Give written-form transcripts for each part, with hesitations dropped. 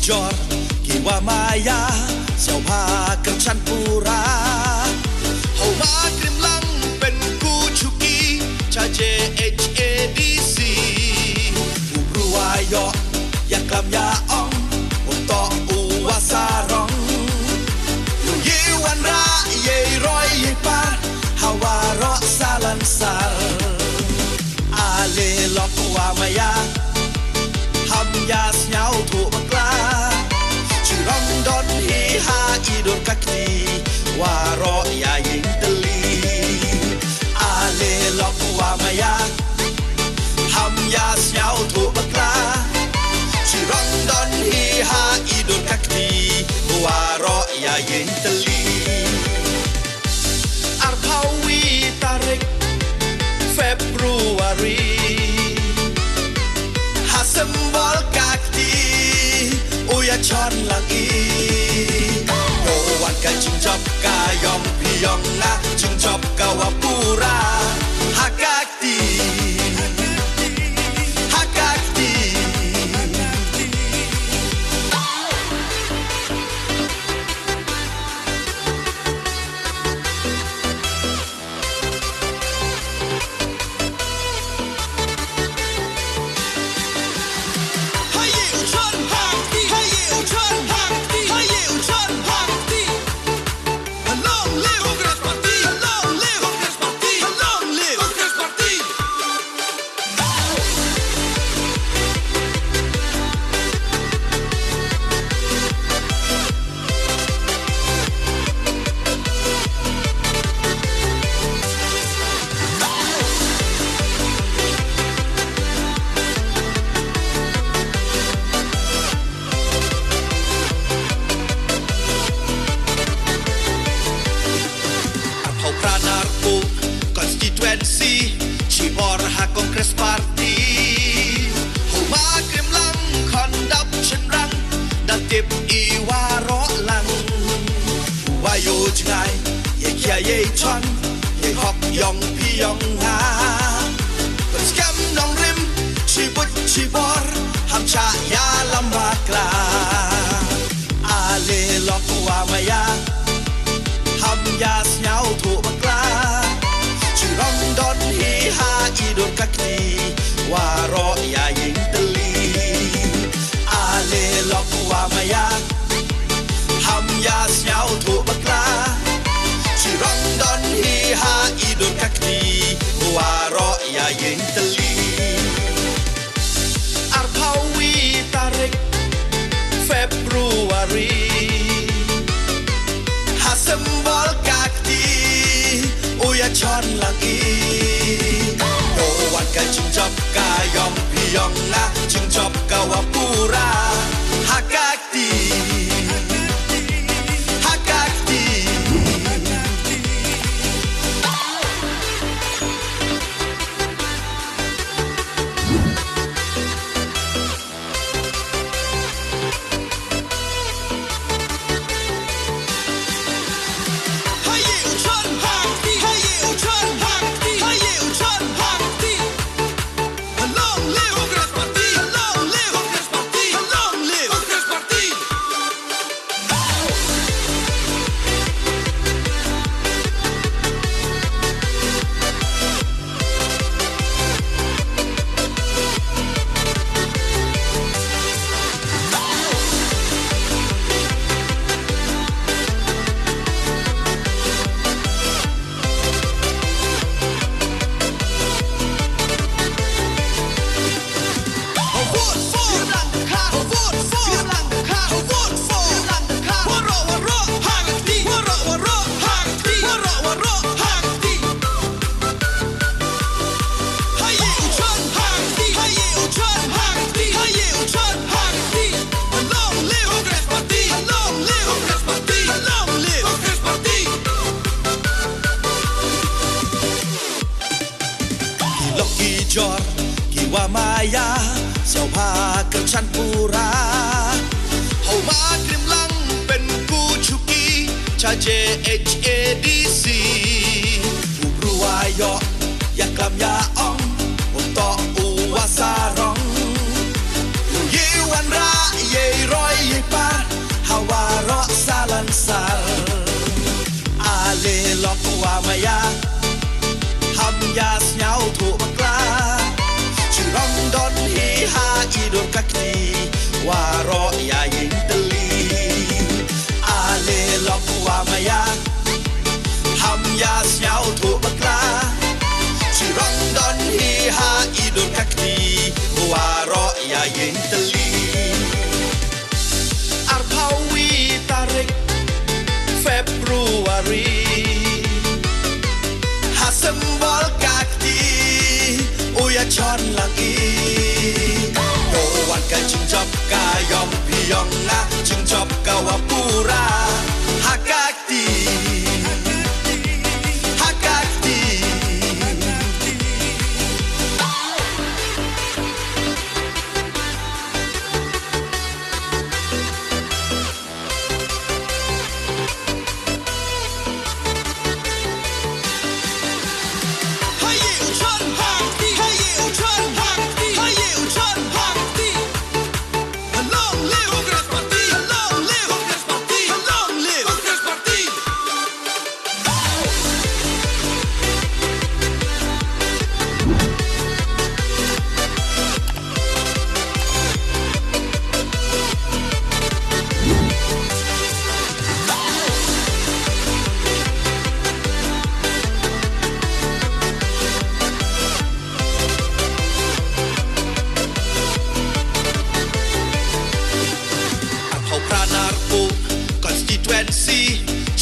jor kiwa maya sao pha kerchan pura hau ma krim lang pen ku chuki cha JHADC ubruwa yo ya kam ya ong untuk uwasarong ye wan ra ye roi ye par hawa ro salan sar ale lok wa maya ham yas nhau thu bakla chirong don hi ha idor kakti wa ro ya yin teli ale lok wa maya ham yas nhau thu bakla chirong don hi ha idor kakti wa ro ya yin teli arpawi tarik Februari Hasembol kakti Uya chon lagi Owan ka jingjop ka yom piyong na Jingjop ka wapura Hakakti Hakakti Cibor ha Kongres Parti Huma krim lang kondap cenrang Datip iwaro lang Wayo jengai Ye kia ye chon Ye hok yong piyong ha Penskam nong rim Cibut cibor Ham cha ya lambakla Ale lok wa maya Ham yas nhau thu bakla Chirong don hi ha idor kakti Waro ya yin teli Ale lok wa maya Ham yas nhau thu bakla Chirong don hi ha idor kakti Waro ya yin teli Arpawi tarik Februari Hasembol kakti Uya chon lagi Owan ka jingjop ka yom piyong na Jingjop ka wapura Hakakti Hakakti jor kiwa maya sao pha kerchan pura hau ma krim lang pen ku chuki cha JHADC ubruwa yo ya kam ya ong untuk uwasarong ye วันระเย่ร้อยเย่ปาฮาวาระซาลันซาอาเลล็อกว่ามายาทำยาสเงาถูกมากลาชื่อรองดอนฮีฮาอีโดนกักตีว่ารอยายิงตะลีอาเลล็อกว่ามายาทำยาสเงาถูกมากลาชื่อรองดอนฮีฮาอีโดนกักตีว่ารอยายิงตะลีอาร์พาวีตาริกเฟบรุวารีSembol kaki Uya chon lagi Doan ka cingjop ka yom piyong na Cingjop ka wapura Hakakti Hakakti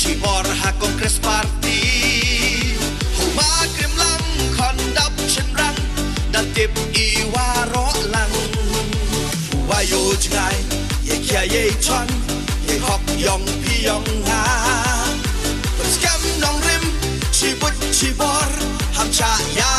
Cibor ha Kongres Parti Huma Kremlang Kondap Cenrang Dan tip Iwaro Lang Wayo Jengai Ye Kia Ye Chon Ye Hok Yong Piyong Ha Penskam Nong Rim Cibut Cibor Ham Cha Ya